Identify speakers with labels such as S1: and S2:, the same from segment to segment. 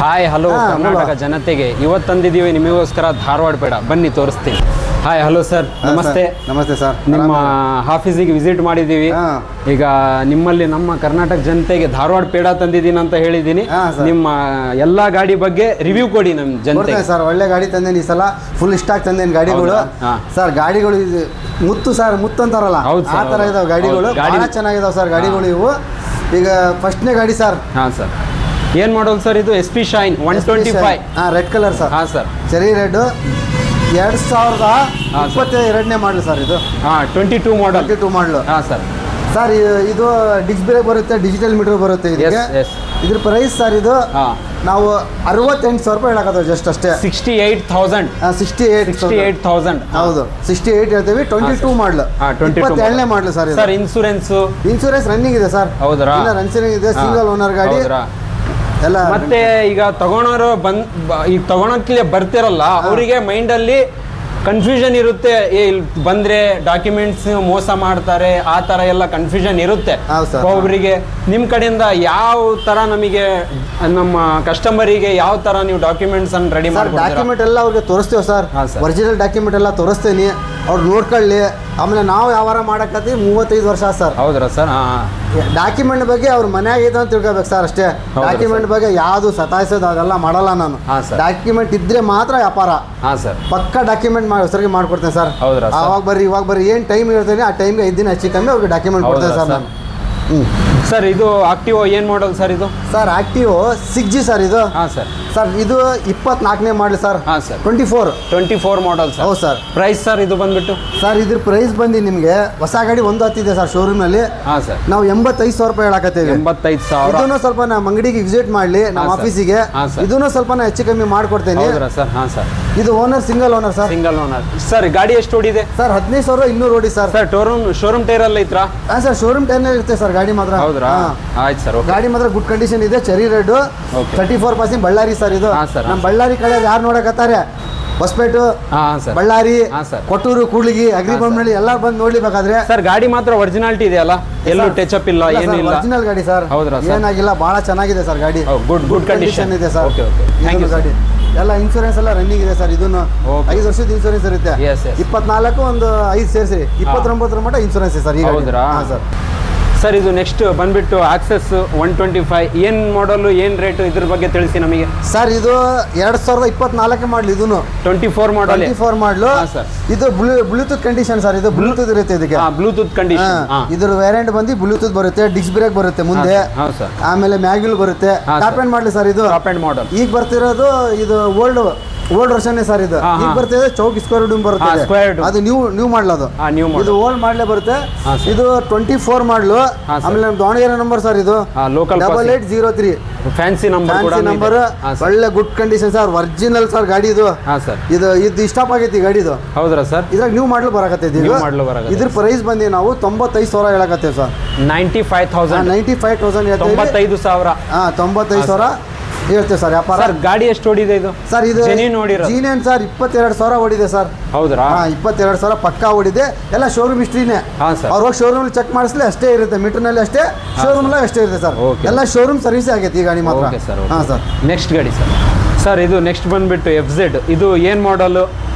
S1: Hi hello Karnataka ಜನತೆಗೆ ಇವತ್ತು ತಂದಿದ್ದೀವಿ ನಿಮಗೋಸ್ಕರ ಧಾರವಾಡ ಪೇಡ, ಬನ್ನಿ ತೋರಿಸ್ತೀನಿ. ಹಾಯ್ ಹಲೋ ಸರ್, ನಮಸ್ತೆ.
S2: ನಮಸ್ತೆ ಸರ್.
S1: ನಿಮ್ಮ ಆಫೀಸಿಗೆ ವಿಸಿಟ್ ಮಾಡಿದ್ದೀವಿ. ಈಗ ನಿಮ್ಮಲ್ಲಿ ನಮ್ಮ ಕರ್ನಾಟಕ ಜನತೆಗೆ ಧಾರವಾಡ ಪೇಡ ತಂದಿದ್ದೀನಿ ಅಂತ ಹೇಳಿದ್ದೀನಿ. ನಿಮ್ಮ ಎಲ್ಲಾ ಗಾಡಿ ಬಗ್ಗೆ ರಿವ್ಯೂ ಕೊಡಿ ನಮ್ಮ ಜನತೆಗೆ.
S2: ಸರ್ ಒಳ್ಳೆ ಗಾಡಿ ತಂದೇನಿ, ಈ ಸಲ ಫುಲ್ ಸ್ಟಾಕ್ ತಂದೇನಿ ಗಾಡಿಗಳು. ಸರ್ ಗಾಡಿಗಳು ಮುತ್ತು ಸರ್, ಮುತ್ತು ಅಂತಾರಲ್ಲ ಆ ತರ ಇದಾವೆ ಗಾಡಿಗಳು, ಗಾಡಿ ಚೆನ್ನಾಗಿದಾವೆ ಸರ್ ಗಾಡಿಗಳು ಇವು. ಈಗ ಫಸ್ಟ್ನೇ ಗಾಡಿ ಸರ್.
S1: ಹಾಂ ಸರ್, ಏನು ಮಾಡೋದು ಸರ್ ಇದು? SP shine 125.
S2: Red colour sir.
S1: ಹಾಂ ಸರ್,
S2: ಚೆರಿ ರೆಡ್ 2022ನೇ ಮಾಡಲು ಸರ್ ಇದು.
S1: 22 ಮಾಡಲು. ಹಾಂ ಸರ್.
S2: ಸರ್ ಇದು ಡಿಸ್ಕ್ ಬ್ರೇಕ್ ಬರುತ್ತೆ, ಡಿಜಿಟಲ್ ಮೀಟರ್ ಬರುತ್ತೆ ಇದಕ್ಕೆ. ಇದ್ರ ಪ್ರೈಸ್ ಸರ್ ಇದು ನಾವು 68,000 ರೂಪಾಯಿ ಹೇಳಕತ್ತೇವೆ ಜಸ್ಟ್ ಅಷ್ಟೇ.
S1: 68,000. 68,000
S2: ಹೌದು, 68 ಹೇಳ್ತೀವಿ. 22 ಮಾಡಲು, 22ನೇ ಮಾಡಲು ಸರ್.
S1: ಸರ್ ಇನ್ಸೂರೆನ್ಸ್
S2: ರನ್ನಿಂಗ್ ಇದೆ ಸರ್.
S1: ಹೌದಾ?
S2: ರನ್ನಿಂಗ್ ಇದೆ, ಸಿಂಗಲ್ ಓನರ್ ಗಾಡಿ ಎಲ್ಲ.
S1: ಮತ್ತೆ ಈಗ ತಗೊಳೋರು ಈಗ ತಗೊಳಕ್ಕೆ ಬರ್ತಿರಲ್ಲ, ಅವರಿಗೆ ಮೈಂಡಲ್ಲಿ ಕನ್ಫ್ಯೂಷನ್ ಇರುತ್ತೆ. ಇಲ್ಲಿ ಬಂದ್ರೆ ಡಾಕ್ಯುಮೆಂಟ್ಸ್ ಮೋಸ ಮಾಡ್ತಾರೆ, ಆ ತರ ಎಲ್ಲ ಕನ್ಫ್ಯೂಷನ್ ಇರುತ್ತೆ ಒಬ್ಬರಿಗೆ. ನಿಮ್ಮ ಕಡೆಯಿಂದ ಯಾವ ತರ ನಮಗೆ ನಮ್ಮ ಕಸ್ಟಮರಿಗೆ ಯಾವ ತರ ನೀವು ಡಾಕ್ಯುಮೆಂಟ್ಸ್ ಅನ್ನು ರೆಡಿ ಮಾಡ್ಕೊಡ್ತೀರಾ?
S2: ಡಾಕ್ಯುಮೆಂಟ್ ಎಲ್ಲ ಅವ್ರಿಗೆ ತೋರಿಸ್ತೇವೆ ಸರ್. ಒರಿಜಿನಲ್ ಡಾಕ್ಯುಮೆಂಟ್ ಎಲ್ಲ ತೋರಿಸ್ತೀನಿ, ಅವ್ರು ನೋಡ್ಕೊಳ್ಳಿ. ಆಮೇಲೆ ನಾವು ವ್ಯವಹಾರ ಮಾಡಕತ್ತೀವಿ 35 ವರ್ಷ ಸರ್.
S1: ಹೌದ್ರಾ ಸರ್?
S2: ಡಾಕ್ಯುಮೆಂಟ್ ಬಗ್ಗೆ ಅವ್ರ ಮನ್ಯಾಗ ಇದೆ ಅಂತ ತಿಳ್ಕೊಬೇಕು ಸರ್ ಅಷ್ಟೇ. ಡಾಕ್ಯುಮೆಂಟ್ ಬಗ್ಗೆ ಯಾವುದು ಸತಾಯಿಸೋದು ಅದೆಲ್ಲ ಮಾಡಲ್ಲ ನಾನು. ಡಾಕ್ಯುಮೆಂಟ್ ಇದ್ರೆ ಮಾತ್ರ ವ್ಯಾಪಾರ. ಪಕ್ಕ ಡಾಕ್ಯುಮೆಂಟ್ ಹೆಸರಿಗೆ ಮಾಡ್ಕೊಡ್ತೇನೆ ಸರ್. ಅವಾಗ ಬರ್ರಿ ಏನ್ ಟೈಮ್ ಹೇಳ್ತೇನೆ ಆ ಟೈಮ್ಗೆ 5 ದಿನ ಹೆಚ್ಚು ಕಮ್ಮಿ ಅವ್ರಿಗೆ ಡಾಕ್ಯುಮೆಂಟ್ ಕೊಡ್ತೇನೆ ಸರ್ ನಾನು.
S1: ಸರ್ ಇದು ಆಕ್ಟಿವೋ ಏನು ಮಾಡಲ್ ಸರ್ ಇದು?
S2: ಸರ್ ಆಕ್ಟಿವೋ 6G ಸರ್ ಇದು.
S1: ಹಾಂ ಸರ್.
S2: ಸರ್ ಇದು 24ನೇ ಮಾಡಲ್ ಸರ್.
S1: ಹಾಂ ಸರ್.
S2: 24
S1: model sir.
S2: ಹೌದು ಸರ್.
S1: ಪ್ರೈಸ್ ಸರ್ ಇದು ಬಂದ್ಬಿಟ್ಟು?
S2: ಸರ್ ಇದ್ರ ಪ್ರೈಸ್ ಬಂದು ನಿಮಗೆ ಹೊಸ ಗಾಡಿ ಒಂದು ಹತ್ತಿದೆ ಸರ್ ಶೋರೂಮ್ನಲ್ಲಿ.
S1: ಹಾಂ ಸರ್.
S2: ನಾವು 85,000 ರೂಪಾಯಿ ಹೇಳಕತ್ತೇವೆ.
S1: 85,000.
S2: ಇದನ್ನು ಸ್ವಲ್ಪ ನಮ್ಮ ಅಂಗಡಿಗೆ ವಿಸಿಟ್ ಮಾಡಲಿ, ನಮ್ಮ ಆಫೀಸಿಗೆ. ಇದನ್ನು ಸ್ವಲ್ಪ ನಾನು ಹೆಚ್ಚು ಕಮ್ಮಿ ಮಾಡ್ಕೊಡ್ತೇನೆ
S1: ಸರ್. ಹಾಂ ಸರ್.
S2: ಇದು owner single owner sir.
S1: Single owner sir. ಗಾಡಿ ಎಷ್ಟು ಓಡಿದೆ
S2: ಸರ್? 15,200 ಓಡಿ ಸರ್.
S1: ಸರ್ ಶೋರೂಮ್ ಟೈರ್ ಎಲ್ಲ ಐತ್ರಾ?
S2: ಹಾಂ ಸರ್, ಶೋರೂಮ್ ಟೈರ್ ಇರುತ್ತೆ ಸರ್ ಗಾಡಿ ಮಾತ್ರ.
S1: ಹೌದ್ರಾ? ಆಯ್ತು ಸರ್.
S2: ಗಾಡಿ ಮಾತ್ರ ಗುಡ್ ಕಂಡೀಷನ್ ಇದೆ. ಚೆರಿ ರೆಡ್ 34% ಬಳ್ಳಾರಿ ಸರ್ ಇದು. ನಮ್ಮ ಬಳ್ಳಾರಿ ಕಡೆ ಯಾರು ನೋಡಕತ್ತಾರೆ, ಹೊಸಪೇಟು, ಬಳ್ಳಾರಿ, ಕೊಟ್ಟೂರು, ಕೂಡ್ಲಿಗಿ, ಅಗ್ರಿಬೊಮ್ಮನಹಳ್ಳಿ ಎಲ್ಲ ಬಂದು ನೋಡ್ಲಿಬೇಕಾದ್ರೆ.
S1: ಸರ್ ಗಾಡಿ ಮಾತ್ರ ಒರಿಜಿನಾಲಿಟಿ ಇದೆಯಲ್ಲ, ಎಲ್ಲೂ ಟಚ್ ಅಪ್ ಇಲ್ಲ, ಏನಿಲ್ಲ,
S2: ಒರಿಜಿನಲ್ ಗಾಡಿ ಸರ್. ಹೌದ್ರಾ? ಏನಾಗಿಲ್ಲ, ಬಹಳ ಚೆನ್ನಾಗಿದೆ ಸರ್ ಗಾಡಿ. ಗುಡ್ ಕಂಡೀಷನ್ ಇದೆ ಸರ್. ಗಾಡಿ ಎಲ್ಲ ಇನ್ಶೂರೆನ್ಸ್ ಎಲ್ಲ ರನ್ನಿಂಗ್ ಇದೆ ಸರ್. ಇದನ್ನು 5 ವರ್ಷದ ಇನ್ಶೂರೆನ್ಸ್ ಇರುತ್ತೆ. 24 ಒಂದು 5 ಸೇರಿಸಿ 29 ಮಟ್ಟ ಇನ್ಶೂರೆನ್ಸ್ ಇದೆ ಸರ್.
S1: ಹೌದ್ರಾ?
S2: ಸರ್.
S1: ಸರ್ ಇದು ನೆಕ್ಸ್ಟ್ ಬಂದ್ಬಿಟ್ಟು ಆಕ್ಸೆಸ್ 125 ಏನು ಮಾಡಲು, ಏನು ರೇಟು, ಇದ್ರ ಬಗ್ಗೆ ತಿಳಿಸಿ ನಮಗೆ.
S2: ಸರ್ ಇದು 2024 ಮಾಡಲು. ಇದನ್ನು
S1: 24
S2: ಮಾಡಲು. ಇದು ಬ್ಲೂಟೂತ್ ಕಂಡೀಷನ್ ಸರ್. ಇದು ಬ್ಲೂಟೂತ್ ಇರುತ್ತೆ ಇದಕ್ಕೆ.
S1: Bluetooth condition.
S2: ಇದ್ರ ವೇರಿಯಂಟ್ ಬಂದು ಬ್ಲೂಟೂತ್ ಬರುತ್ತೆ, ಡಿಸ್ಕ್ ಬ್ರೇಕ್ ಬರುತ್ತೆ ಮುಂದೆ, ಆಮೇಲೆ ಮ್ಯಾಗ್ವಿಲ್ ಬರುತ್ತೆ. ಟಾಪ್ ಎಂಡ್ ಮಾಡಲಿ ಸರ್ ಇದು.
S1: Top end model.
S2: ಈಗ ಬರ್ತಿರೋದು ಇದು ಓಲ್ಡ್ ವರ್ಷನ್ ಸರ್. ಇದು ಈಗ ಬರ್ತಿದೆ ಚೌಕ್ ಸ್ಕ್ವೇರ್ ಡೂಮ್ ಬರುತ್ತೆ. ಅದು ನ್ಯೂ ಮಾಡಲದು. ಇದು ಓಲ್ಡ್ ಮಾಡಲೇ ಬರುತ್ತೆ. ಇದು 24 ಮಾಡಲು. ಆಮೇಲೆ ನಮ್ಮ ದಾವಣಗೆರೆ ನಂಬರ್ ಸರ್. ಇದು
S1: ಲೋಕಲ್
S2: 8803
S1: ಫ್ಯಾನ್ಸಿ ನಂಬರ್.
S2: ಒಳ್ಳೆ good condition sir, original sir ಗಾಡಿ ಇದು. ಇದು ಸ್ಟಾಪ್ ಆಗೈತಿ ಗಾಡಿ ಇದು.
S1: ಹೌದ್ರಾ ಸರ್?
S2: ಇದ್ರಾಗ ನ್ಯೂ ಮಾಡಲು ಬರಕತ್ತೈತಿ. ಇದ್ರ ಪ್ರೈಸ್ ಬಂದು ನಾವು 95,000 ಹೇಳಕತ್ತೇವೆ ಸರ್.
S1: 95,000
S2: ಹೇಳ್ತೇವೆ.
S1: 95,000.
S2: 95,000 ಹೇಳ್ತೇವೆ ಸರ್. ವ್ಯಾಪಾರ.
S1: ಸರ್ ಗಾಡಿ ಎಷ್ಟು ಓಡಿದೆ ಇದು? ಸರ್ ಇದು
S2: ಜೀನೇನ್ ಸರ್ 22,000 ಓಡಿದೆ ಸರ್.
S1: ಹೌದ್ರಾ?
S2: 22,000 ಪಕ್ಕಾ ಓಡಿದೆ. ಎಲ್ಲ ಶೋರೂಮ್ ಹಿಸ್ಟ್ರಿನೇ. ಅವ್ರು ಹೋಗಿ ಶೋರೂಮ್ ಚೆಕ್ ಮಾಡಿಸ್ಲಿ ಅಷ್ಟೇ ಇರುತ್ತೆ, ಮೀಟರ್ನಲ್ಲಿ ಅಷ್ಟೇ, ಶೋರೂಮ್ ಅಷ್ಟೇ ಇರುತ್ತೆ ಸರ್. ಎಲ್ಲ ಶೋರೂಮ್ ಸರ್ವಿಸ್ ಆಗೈತಿ ಈ ಗಾಡಿ ಮಾತ್ರ. ಹಾಂ ಸರ್.
S1: ನೆಕ್ಸ್ಟ್ ಗಾಡಿ ಸರ್. ಸರ್ ಇದು ನೆಕ್ಸ್ಟ್ ಬಂದ್ಬಿಟ್ಟು FZ. ಇದು ಏನು ಮಾಡಲು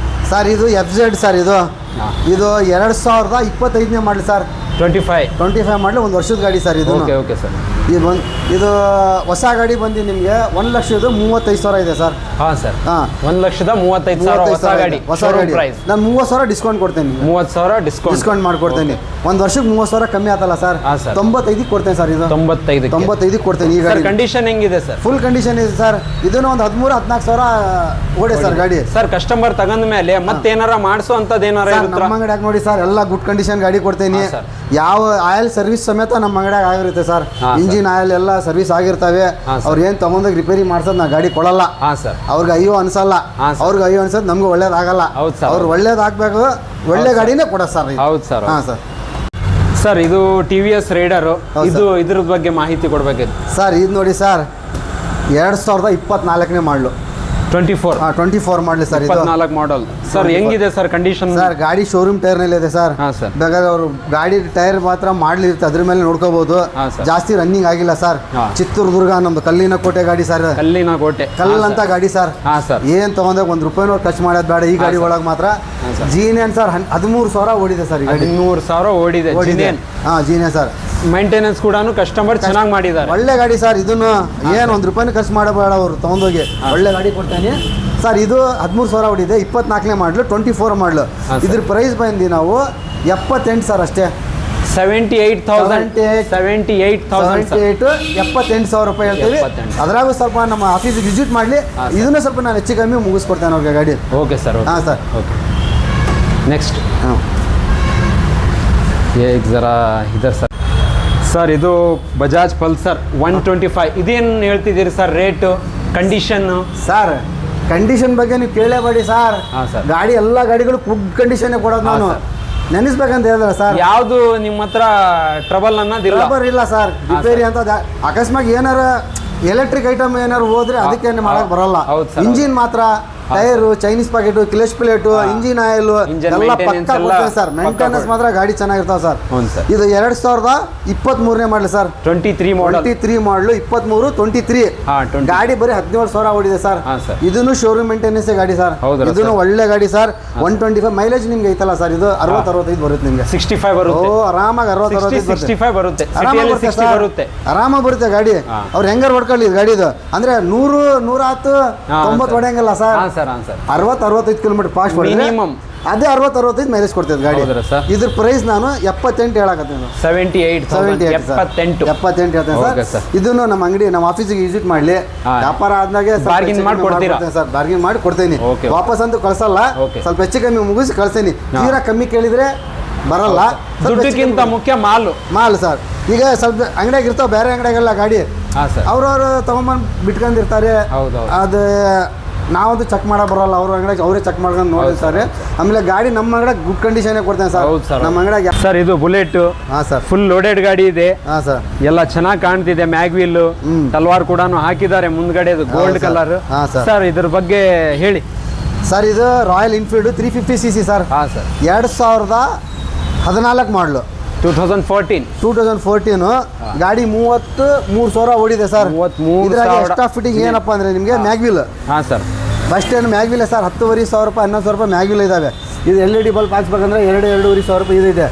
S2: ಸರ್? ಇದು FZ ಸರ್. ಇದು 2025ನೇ ಮಾಡಲಿ ಸರ್. 25 ಮಾಡಲಿ, 1 ವರ್ಷದ ಗಾಡಿ ಸರ್ ಇದು.
S1: Okay sir.
S2: ಇದು ಹೊಸ ಗಾಡಿ ಬಂದು ನಿಮಗೆ 1,35,000 ಇದೆ ಸರ್.
S1: ಹಾಂ ಸರ್. 1,35,000 ಹೊಸ ಗಾಡಿ.
S2: ನಾನು 30,000 ಡಿಸ್ಕೌಂಟ್ ಕೊಡ್ತೇನೆ.
S1: 30,000 ಡಿಸ್ಕೌಂಟ್
S2: ಮಾಡ್ಕೊಡ್ತೇನೆ. 1 ವರ್ಷಕ್ಕೆ 30,000 ಕಮ್ಮಿ ಆತಲ್ಲ ಸರ್. 95 ಕೊಡ್ತೇನೆ ಸರ್. ಇದು 95 ಕೊಡ್ತೇನೆ. ಈ ಗಾಡಿ
S1: ಕಂಡೀಷನ್ ಹೆಂಗಿದೆ ಸರ್?
S2: ಫುಲ್ ಕಂಡೀಷನ್ ಇದೆ ಸರ್. ಇದನ್ನು ಒಂದು 13,000-14,000 ಓಡಿ ಸರ್ ಗಾಡಿ.
S1: ಸರ್ ಕಸ್ಟಮರ್ ತಗೊಂಡ ಮೇಲೆ ಮತ್ತೇನಾರ ಮಾಡಿಸೋ ಅಂತದ್ದು ಏನಾರ
S2: ನಮ್ಮ ಅಂಗಡಿಯಾಗ ನೋಡಿ ಸರ್, ಎಲ್ಲ ಗುಡ್ ಕಂಡೀಷನ್ ಗಾಡಿ ಕೊಡ್ತೇನೆ. ಯಾವ ಆಯಿಲ್ ಸರ್ವಿಸ್ ಸಮೇತ ನಮ್ಮ ಅಂಗಡಿಯಾಗ ಆಗಿರುತ್ತೆ ಸರ್. ಇಂಜಿನ್ ಆಯಿಲ್ ಎಲ್ಲ ಸರ್ವಿಸ್ ಆಗಿರ್ತವೆ. ಅವ್ರು ಏನು ತಗೊಂಡೋಗಿ ರಿಪೇರಿ ಮಾಡ್ಸೋದು ನಾ ಗಾಡಿ ಕೊಡಲ್ಲ. ಅವ್ರಿಗೆ ಅಯ್ಯೋ ಅನ್ಸಲ್ಲ, ಅವ್ರಿಗೆ ಅಯ್ಯೋ ಅನ್ಸೋದು ನಮ್ಗೆ ಒಳ್ಳೇದಾಗಲ್ಲ. ಅವ್ರು ಒಳ್ಳೇದಾಗಬೇಕು, ಒಳ್ಳೆ ಗಾಡಿನೇ ಕೊಡ ಸರ್.
S1: ಹೌದು ಸರ್.
S2: ಹಾಂ ಸರ್.
S1: ಸರ್ ಇದು TVS ರೈಡರು. ಇದ್ರ ಬಗ್ಗೆ ಮಾಹಿತಿ ಕೊಡಬೇಕಿತ್ತು
S2: ಸರ್. ಇದು ನೋಡಿ ಸರ್, 2024ನೇ ಮಾಡಲು.
S1: 24
S2: ಮಾಡಲಿ ಸರ್.
S1: 24 ಮಾಡಲ್. ಸರ್ ಹೆಂಗಿದೆ ಸರ್ ಕಂಡೀಷನ್?
S2: ಸರ್ ಗಾಡಿ ಶೋರೂಮ್ ಟೈರ್ ನಲ್ಲಿ ಇದೆ ಸರ್.
S1: ಹಾಂ ಸರ್.
S2: ಬೇಕಾದ್ರೆ ಅವರು ಗಾಡಿ ಟೈರ್ ಮಾತ್ರ ಮಾಡ್ಲಿರುತ್ತೆ, ಅದ್ರ ಮೇಲೆ ನೋಡ್ಕೋಬಹುದು. ಜಾಸ್ತಿ ರನ್ನಿಂಗ್ ಆಗಿಲ್ಲ ಸರ್. ಚಿತ್ರದುರ್ಗ ನಮ್ದು ಕಲ್ಲಿನ ಕೋಟೆ ಗಾಡಿ ಸರ್.
S1: ಕಲ್ಲಿನ ಕೋಟೆ
S2: ಕಲ್ಲಂತ ಗಾಡಿ ಸರ್. ಏನ್ ತಗೊಂಡಾಗ ₹1 ಟಚ್ ಮಾಡೋದು ಬೇಡ ಈ ಗಾಡಿ ಒಳಗೆ ಮಾತ್ರ. ಜೀನಿಯನ್ ಸರ್ 13,000 ಓಡಿದೆ ಸರ್.
S1: 13,000 ಓಡಿದೆ.
S2: ಹಾ ಜೀನಿಯನ್ ಸರ್.
S1: ಮೈಂಟೆನೆನ್ಸ್ ಕೂಡ ಕಸ್ಟಮರ್ ಚೆನ್ನಾಗಿ ಮಾಡಿದ್ದಾರೆ.
S2: ಒಳ್ಳೆ ಗಾಡಿ ಸರ್. ಇದನ್ನು ಏನು ₹1 ಖರ್ಚು ಮಾಡಬೇಡ, ಅವರು ತಗೊಂಡೋಗಿ ಒಳ್ಳೆ ಗಾಡಿ ಕೊಡ್ತಾನೆ ಸರ್. ಇದು 13,000 ಓಡಿದೆ, 24ನೇ ಮಾಡಲು, 24 ಮಾಡಲು. ಇದ್ರ ಪ್ರೈಸ್ ಬಂದು ನಾವು 78 ಸರ್ ಅಷ್ಟೇ.
S1: 78,000
S2: ರೂಪಾಯಿ ಹೇಳ್ತೀವಿ. ಅದ್ರಾಗೂ ಸ್ವಲ್ಪ ನಮ್ಮ ಆಫೀಸಿಗೆ ವಿಸಿಟ್ ಮಾಡಲಿ, ಇದನ್ನ ಸ್ವಲ್ಪ ನಾನು ಹೆಚ್ಚು ಕಮ್ಮಿ ಮುಗಿಸ್ಕೊಡ್ತೇನೆ ಅವ್ರಿಗೆ ಗಾಡಿ.
S1: Okay sir.
S2: ಹಾಂ ಸರ್.
S1: ಓಕೆ ನೆಕ್ಸ್ಟ್ ಜರಾ ಇದರ್ ಸರ್. ಸರ್ ಇದು ಬಜಾಜ್ ಪಲ್ಸರ್ 125. ಇದೇನು ಹೇಳ್ತಿದ್ದೀರಿ sir rate, condition?
S2: Sir condition ಬಗ್ಗೆ ನೀವು ಕೇಳಲೇಬೇಡಿ ಸರ್. ಗಾಡಿ ಎಲ್ಲ ಗಾಡಿಗಳು ಗುಡ್ ಕಂಡೀಷನ್ ಕೊಡೋದು ನಾನು. ನೆನೆಸ್ಬೇಕಂತ ಹೇಳಿದ್ರೆ ಸರ್,
S1: ಯಾವುದು ನಿಮ್ಮ ಹತ್ರ ಟ್ರಬಲ್ ಅನ್ನೋದಿಲ್ಲ?
S2: ಟ್ರಬಲ್ ಇಲ್ಲ ಸರ್. ರಿಪೇರಿ ಅಂತ ಅಕಸ್ಮಾತ್ ಏನಾರ ಎಲೆಕ್ಟ್ರಿಕ್ ಐಟಮ್ ಏನಾರು ಹೋದ್ರೆ ಅದಕ್ಕೆ ಮಾಡಕ್ ಬರಲ್ಲ. ಇಂಜಿನ್ ಮಾತ್ರ tyre, Chinese packet, clutch plate, engine oil ಎಲ್ಲ ಪಕ್ಕ ಕೊಡ್ತೇವೆ ಸರ್. ಮೇಂಟೆನೆನ್ಸ್ ಮಾತ್ರ ಗಾಡಿ ಚೆನ್ನಾಗಿರ್ತಾವೆ ಸರ್. ಇದು 2023ನೇ ಮಾಡಲಿ ಸರ್. 23 ಮಾಡಲು 23 23 ಗಾಡಿ ಬರೀ 17,000 ಓಡಿದೆ ಸರ್. ಇದನ್ನು ಶೋರೂಮ್ ಮೇಂಟೆನೆನ್ಸ್ ಗಾಡಿ ಸರ್. ಇದನ್ನು ಒಳ್ಳೆ ಗಾಡಿ ಸರ್. 125 ಮೈಲೇಜ್ ನಿಮ್ಗೆ ಐತಲ್ಲ ಸರ್. ಇದು 60-65 ಬರುತ್ತೆ ನಿಮ್ಗೆ.
S1: 65 ಬರುತ್ತೆ.
S2: ಓ ಆರಾಮಾಗಿ 60-65
S1: ಬರುತ್ತೆ.
S2: ಆರಾಮಾಗಿ ಬರುತ್ತೆ ಗಾಡಿ. ಅವ್ರು ಹೆಂಗಾರು ಹೊಡ್ಕೊಳ್ಳಿ ಗಾಡಿದು. ಅಂದ್ರೆ 100-110 90 ಹೊಡೆಯಂಗಲ್ಲ ಸರ್. 60-65 kilometre fast
S1: minimum.
S2: ಅದೇ 60-65 ಮೈಲೇಜ್ ಕೊಡ್ತದೆ ಗಾಡಿ. ಇದ್ರ ಪ್ರೈಸ್ ನಾನು 78 ಹೇಳಕತ್ತೀನಿ.
S1: 78
S2: ಹೇಳ್ತೇನೆ ಸರ್. ಇದನ್ನು ನಮ್ಮ ಅಂಗಡಿ, ನಮ್ಮ ಆಫೀಸಿಗೆ ವಿಸಿಟ್ ಮಾಡಲಿ. ವ್ಯಾಪಾರ ಆದ್ಮೇಲೆ
S1: ಬಾರ್ಗಿನ್ ಮಾಡ್ಕೊಡ್ತೀನಿ
S2: ಸರ್. ಬಾರ್ಗಿನ್ ಮಾಡಿ ಕೊಡ್ತೀನಿ. ವಾಪಸ್ ಅಂತೂ ಕಳ್ಸಲ್ಲ. ಸ್ವಲ್ಪ ಹೆಚ್ಚು ಕಮ್ಮಿ ಮುಗಿಸಿ ಕಳ್ಸೀನಿ. ತೀರಾ ಕಮ್ಮಿ ಕೇಳಿದ್ರೆ ಬರಲ್ಲ.
S1: ದುಡ್ಡಿಗಿಂತ ಮುಖ್ಯ ಮಾಲ್
S2: ಸರ್. ಈಗ ಸ್ವಲ್ಪ ಅಂಗಡಿಯಾಗ ಇರ್ತಾವ, ಬೇರೆ ಅಂಗಡಿಯಾಗೆಲ್ಲ ಗಾಡಿ ಅವ್ರವ್ರು ತಗೊಂಬಂದು ಬಿಟ್ಕೊಂಡಿರ್ತಾರೆ. ಅದು ನಾವಂತೂ ಚೆಕ್ ಮಾಡಕ್ ಬರಲ್ಲ. ಅವ್ರ ಅಂಗಡಿಯಾಗ ಅವರೇ ಚೆಕ್ ಮಾಡ್ಕೊಂಡು ನೋಡಿರ್ತಾರೆ. ಆಮೇಲೆ ಗಾಡಿ ನಮ್ಮ ಅಂಗಡಿಯಾಗ ಗುಡ್ ಕಂಡೀಷನ್ ಕೊಡ್ತೇನೆ ಸರ್. ನಮ್ಮ ಅಂಗಡಿಯಾಗ
S1: ಸರ್ ಇದು ಬುಲೆಟ್.
S2: ಹಾಂ ಸರ್.
S1: ಫುಲ್ ಲೋಡೆಡ್ ಗಾಡಿ ಇದೆ.
S2: ಹಾಂ ಸರ್.
S1: ಎಲ್ಲ ಚೆನ್ನಾಗಿ ಕಾಣ್ತಿದೆ. ಮ್ಯಾಗ್ವಿಲ್ ತಲ್ವಾರ್ ಕೂಡ ಹಾಕಿದ್ದಾರೆ ಮುಂದ್ಗಡೆ, ಗೋಲ್ಡ್ ಕಲರ್. ಸರ್ ಇದ್ರ ಬಗ್ಗೆ ಹೇಳಿ
S2: ಸರ್. ಇದು ರಾಯಲ್ ಎನ್ಫೀಲ್ಡ್ 350cc ಸರ್.
S1: ಹಾಂ ಸರ್.
S2: 2014 ಮಾಡಲು. 2014 ಗಾಡಿ 33,000 ಓಡಿದೆ ಸರ್. 33,000 ಎಕ್ಸ್ಟ್ರಾ ಫಿಟ್ಟಿಂಗ್ ಏನಪ್ಪ ಅಂದ್ರೆ ನಿಮಗೆ ಮ್ಯಾಗ್ವಿಲ್.
S1: ಹಾಂ ಸರ್.
S2: ಫಸ್ಟ್ ಏನು ಮ್ಯಾಗ್ವಿಲ್ ಸರ್. 10,500 ರೂಪಾಯಿ 11,000 ರೂಪಾಯಿ ಮ್ಯಾಗ್ವಿಲ್ ಇದಾವೆ. ಇದು LED ಬಲ್ಬ್ ಹಾಕ್ಸ್ಬೇಕಂದ್ರೆ 2,500 ರೂಪಾಯಿ ಇದೆ.